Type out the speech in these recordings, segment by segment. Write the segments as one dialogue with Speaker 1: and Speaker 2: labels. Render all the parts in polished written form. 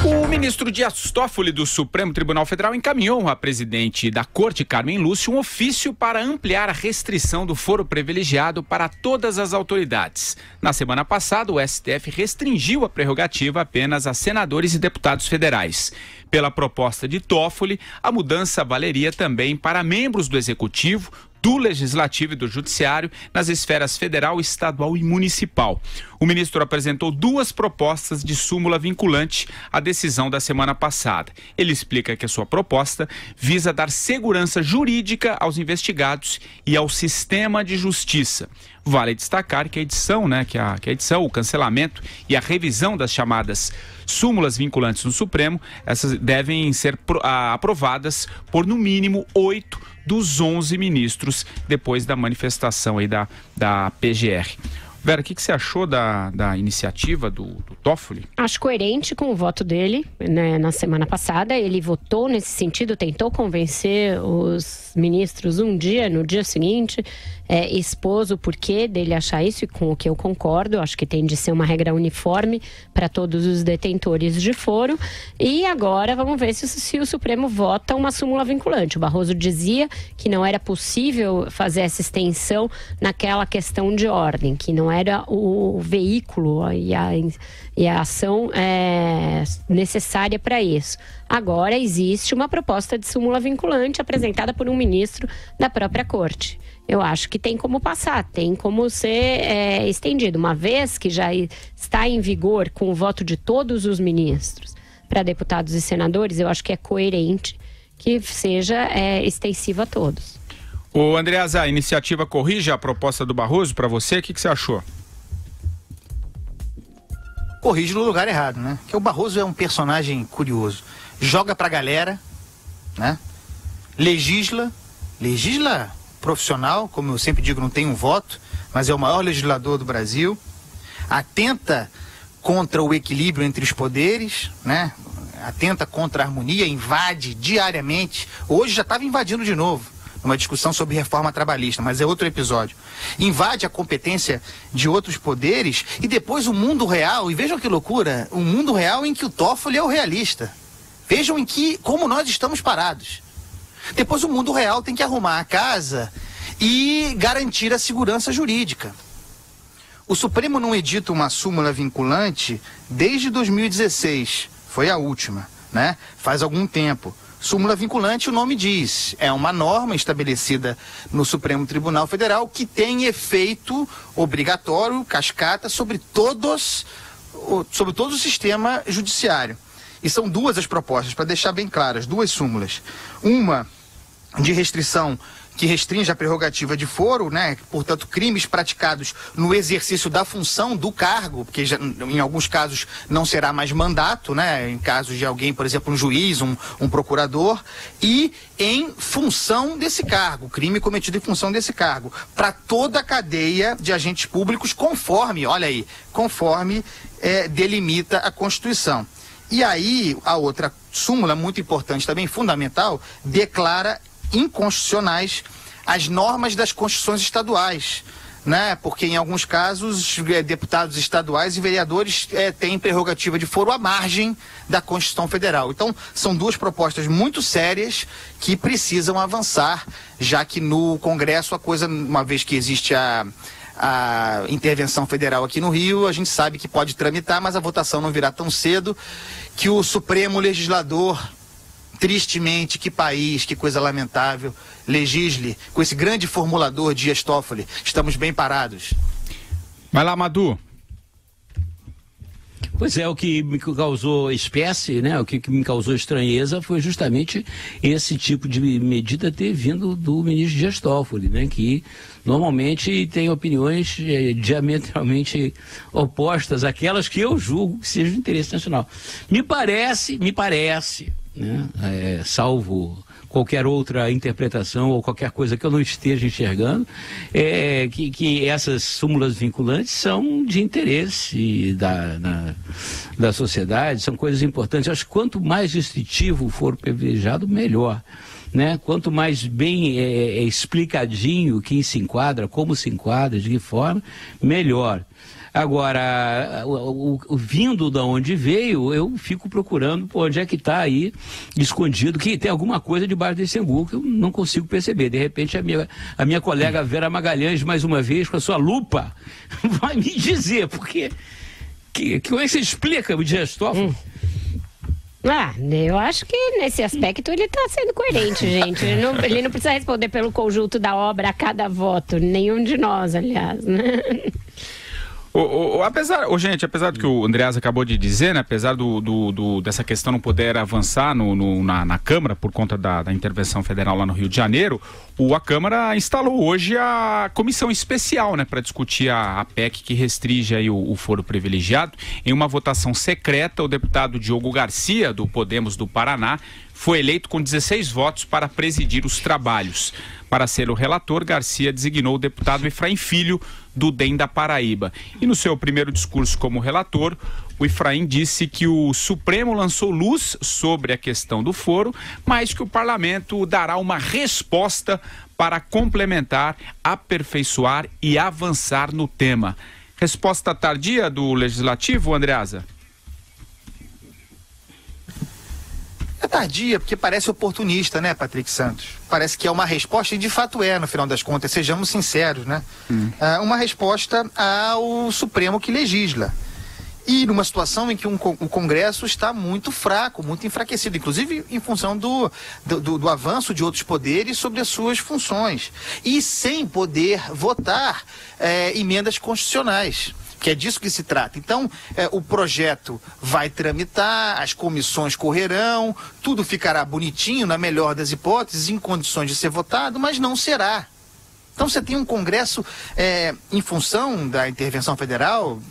Speaker 1: O ministro Dias Toffoli do Supremo Tribunal Federal encaminhou à presidente da Corte, Carmen Lúcia, um ofício para ampliar a restrição do foro privilegiado para todas as autoridades. Na semana passada, o STF restringiu a prerrogativa apenas a senadores e deputados federais. Pela proposta de Toffoli, a mudança valeria também para membros do Executivo, do Legislativo e do Judiciário nas esferas federal, estadual e municipal. O ministro apresentou duas propostas de súmula vinculante à decisão da semana passada. Ele explica que a sua proposta visa dar segurança jurídica aos investigados e ao sistema de justiça. Vale destacar que a edição, o cancelamento e a revisão das chamadas súmulas vinculantes no Supremo, essas devem ser aprovadas por no mínimo 8 dos 11 ministros depois da manifestação aí da PGR. Vera, o que você achou da iniciativa do Toffoli?
Speaker 2: Acho coerente com o voto dele, né, na semana passada. Ele votou nesse sentido, tentou convencer os ministros um dia, no dia seguinte, expôs o porquê dele achar isso, e com o que eu concordo. Acho que tem de ser uma regra uniforme para todos os detentores de foro. E agora vamos ver se o Supremo vota uma súmula vinculante. O Barroso dizia que não era possível fazer essa extensão naquela questão de ordem, que não era o veículo e a ação necessária para isso. Agora existe uma proposta de súmula vinculante apresentada por um ministro da própria Corte. Eu acho que tem como passar, tem como ser estendido. Uma vez que já está em vigor com o voto de todos os ministros para deputados e senadores, eu acho que é coerente que seja extensiva a todos.
Speaker 1: Ô Andreasa, a iniciativa corrige a proposta do Barroso para você? O que você achou?
Speaker 3: Corrige no lugar errado, né? Porque o Barroso é um personagem curioso. Joga pra galera, né? Legisla profissional, como eu sempre digo, não tem um voto, mas é o maior legislador do Brasil. Atenta contra o equilíbrio entre os poderes, né? Atenta contra a harmonia, invade diariamente. Hoje já estava invadindo de novo, numa discussão sobre reforma trabalhista, mas é outro episódio. Invade a competência de outros poderes e depois o mundo real, e vejam que loucura, um mundo real em que o Toffoli é o realista. Vejam como nós estamos parados. Depois o mundo real tem que arrumar a casa e garantir a segurança jurídica. O Supremo não edita uma súmula vinculante desde 2016, foi a última, né? Faz algum tempo. Súmula vinculante, o nome diz, é uma norma estabelecida no Supremo Tribunal Federal que tem efeito obrigatório, cascata, sobre todo o sistema judiciário. E são duas as propostas, para deixar bem claras, duas súmulas. Uma de restrição que restringe a prerrogativa de foro, né? Portanto, crimes praticados no exercício da função do cargo, porque já, em alguns casos não será mais mandato, né? Em casos de alguém, por exemplo, um juiz, um procurador, e em função desse cargo, crime cometido em função desse cargo, para toda a cadeia de agentes públicos, conforme delimita a Constituição. E aí, a outra súmula, muito importante também, fundamental, declara inconstitucionais as normas das constituições estaduais, né? Porque em alguns casos deputados estaduais e vereadores têm prerrogativa de foro à margem da Constituição Federal. Então são duas propostas muito sérias que precisam avançar, já que no Congresso a coisa, uma vez que existe a intervenção federal aqui no Rio, a gente sabe que pode tramitar, mas a votação não virá tão cedo, que o Supremo Legislador, tristemente, que país, que coisa lamentável, legisle com esse grande formulador Dias Toffoli. Estamos bem parados.
Speaker 1: Vai lá, Madu.
Speaker 4: Pois é, o que me causou espécie, né? O que me causou estranheza foi justamente esse tipo de medida ter vindo do ministro Dias Toffoli, né? Que normalmente tem opiniões diametralmente opostas àquelas que eu julgo que sejam de interesse nacional. Me parece, né? Salvo qualquer outra interpretação ou qualquer coisa que eu não esteja enxergando, que essas súmulas vinculantes são de interesse da sociedade, são coisas importantes. Eu acho que quanto mais restritivo for privilegiado, melhor, né? Quanto mais bem explicadinho quem se enquadra, como se enquadra, de que forma, melhor. Agora, vindo da onde veio, eu fico procurando onde é que está aí escondido, que tem alguma coisa debaixo desse angu que eu não consigo perceber. De repente, a minha colega Vera Magalhães, mais uma vez, com a sua lupa, vai me dizer, porque como é que você explica o Dias Toffoli?
Speaker 2: Eu acho que nesse aspecto ele está sendo coerente, gente. Ele não precisa responder pelo conjunto da obra a cada voto, nenhum de nós, aliás, né?
Speaker 1: Apesar do que o Andreas acabou de dizer, né, apesar dessa questão não poder avançar na Câmara por conta da intervenção federal lá no Rio de Janeiro, a Câmara instalou hoje a comissão especial, né, para discutir a PEC que restringe aí o foro privilegiado. Em uma votação secreta, o deputado Diogo Garcia, do Podemos do Paraná, foi eleito com 16 votos para presidir os trabalhos. Para ser o relator, Garcia designou o deputado Efraim Filho, do DEM da Paraíba. E no seu primeiro discurso como relator, o Efraim disse que o Supremo lançou luz sobre a questão do foro, mas que o parlamento dará uma resposta para complementar, aperfeiçoar e avançar no tema. Resposta tardia do Legislativo, Andreasa?
Speaker 3: É tardia, porque parece oportunista, né, Patrick Santos? Parece que é uma resposta, e de fato é, no final das contas, sejamos sinceros, né? Uma resposta ao Supremo que legisla. E numa situação em que o Congresso está muito fraco, muito enfraquecido, inclusive em função do avanço de outros poderes sobre as suas funções. E sem poder votar emendas constitucionais. Que é disso que se trata. Então, o projeto vai tramitar, as comissões correrão, tudo ficará bonitinho, na melhor das hipóteses, em condições de ser votado, mas não será. Então, você tem um Congresso, em função da intervenção federal,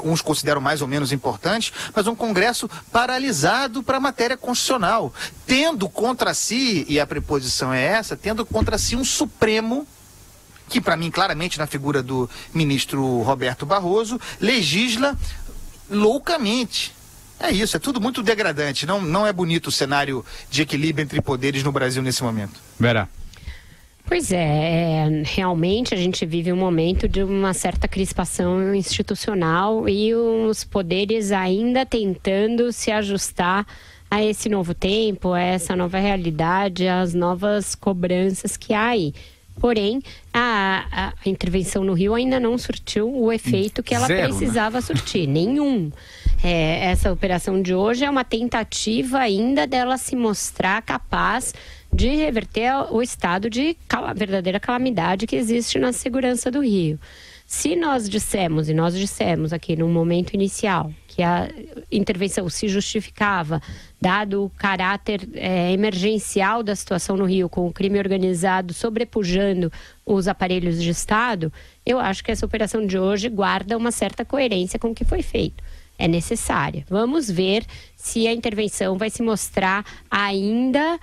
Speaker 3: uns consideram mais ou menos importantes, mas um Congresso paralisado para a matéria constitucional, tendo contra si, e a preposição é essa, tendo contra si um Supremo, que para mim, claramente na figura do ministro Roberto Barroso, legisla loucamente. É isso, é tudo muito degradante. Não é bonito o cenário de equilíbrio entre poderes no Brasil nesse momento.
Speaker 1: Vera.
Speaker 2: Pois é, realmente a gente vive um momento de uma certa crispação institucional e os poderes ainda tentando se ajustar a esse novo tempo, a essa nova realidade, às novas cobranças que há aí. Porém, a intervenção no Rio ainda não surtiu o efeito que ela precisava surtir, nenhum. Essa operação de hoje é uma tentativa ainda dela se mostrar capaz de reverter o estado de verdadeira calamidade que existe na segurança do Rio. Se nós dissemos, e nós dissemos aqui no momento inicial, que a intervenção se justificava, dado o caráter emergencial da situação no Rio, com o crime organizado sobrepujando os aparelhos de Estado, eu acho que essa operação de hoje guarda uma certa coerência com o que foi feito. É necessária. Vamos ver se a intervenção vai se mostrar ainda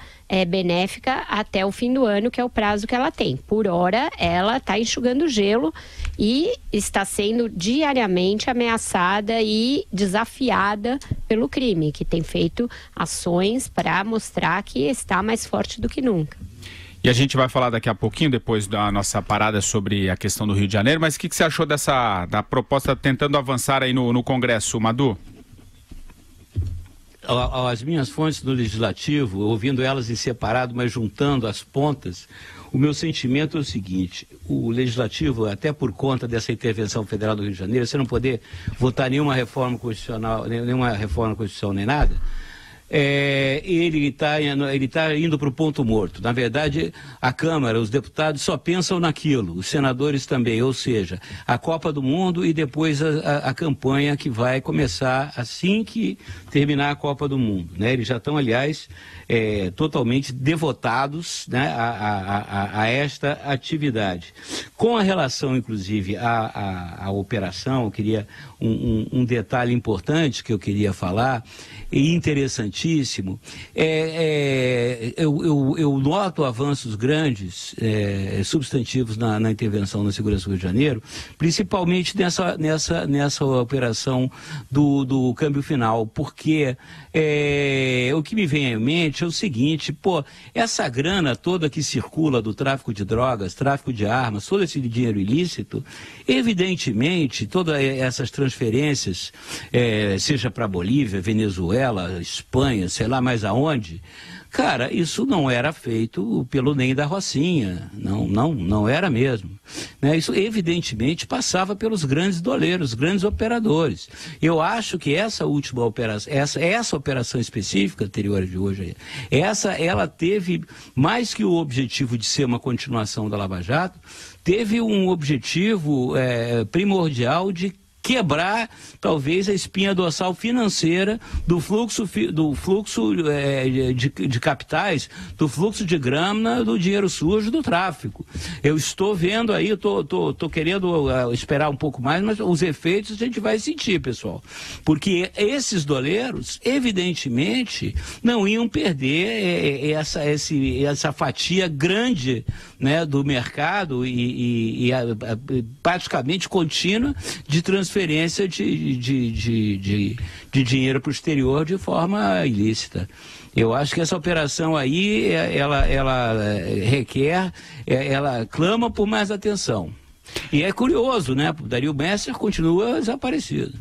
Speaker 2: benéfica até o fim do ano, que é o prazo que ela tem. Por hora, ela está enxugando gelo e está sendo diariamente ameaçada e desafiada pelo crime, que tem feito ações para mostrar que está mais forte do que nunca.
Speaker 1: E a gente vai falar daqui a pouquinho, depois da nossa parada, sobre a questão do Rio de Janeiro, mas o que você achou da proposta tentando avançar aí no Congresso, Madu?
Speaker 4: As minhas fontes do Legislativo, ouvindo elas em separado, mas juntando as pontas, o meu sentimento é o seguinte: o Legislativo, até por conta dessa intervenção federal do Rio de Janeiro, você não poder votar nenhuma reforma constitucional nem nada, ele está indo para o ponto morto. Na verdade, a Câmara, os deputados só pensam naquilo, os senadores também, ou seja, a Copa do Mundo e depois a campanha que vai começar assim que terminar a Copa do Mundo, né? Eles já estão, aliás, totalmente devotados, né, a esta atividade. Com a relação, inclusive, à operação, eu queria um detalhe importante que eu queria falar, e interessantíssimo. Eu noto avanços grandes, substantivos na intervenção na segurança do Rio de Janeiro, principalmente nessa operação do câmbio final, porque o que me vem à mente é o seguinte: essa grana toda que circula do tráfico de drogas, tráfico de armas, todo esse dinheiro ilícito, evidentemente, todas essas transferências, seja para Bolívia, Venezuela, Espanha, sei lá mais aonde, cara, isso não era feito pelo Ney da Rocinha, não era mesmo. Né? Isso evidentemente passava pelos grandes doleiros, grandes operadores. Eu acho que essa última operação, essa operação específica anterior de hoje, ela teve mais que o objetivo de ser uma continuação da Lava Jato, teve um objetivo primordial de quebrar, talvez, a espinha dorsal financeira do fluxo de capitais, do fluxo de grana, do dinheiro sujo, do tráfico. Eu estou vendo aí, estou querendo esperar um pouco mais, mas os efeitos a gente vai sentir, pessoal. Porque esses doleiros, evidentemente, não iam perder essa fatia grande, né, do mercado e praticamente contínua de transferência de dinheiro para o exterior de forma ilícita. Eu acho que essa operação aí, ela requer, ela clama por mais atenção. E é curioso, né? O Dario Messer continua desaparecido.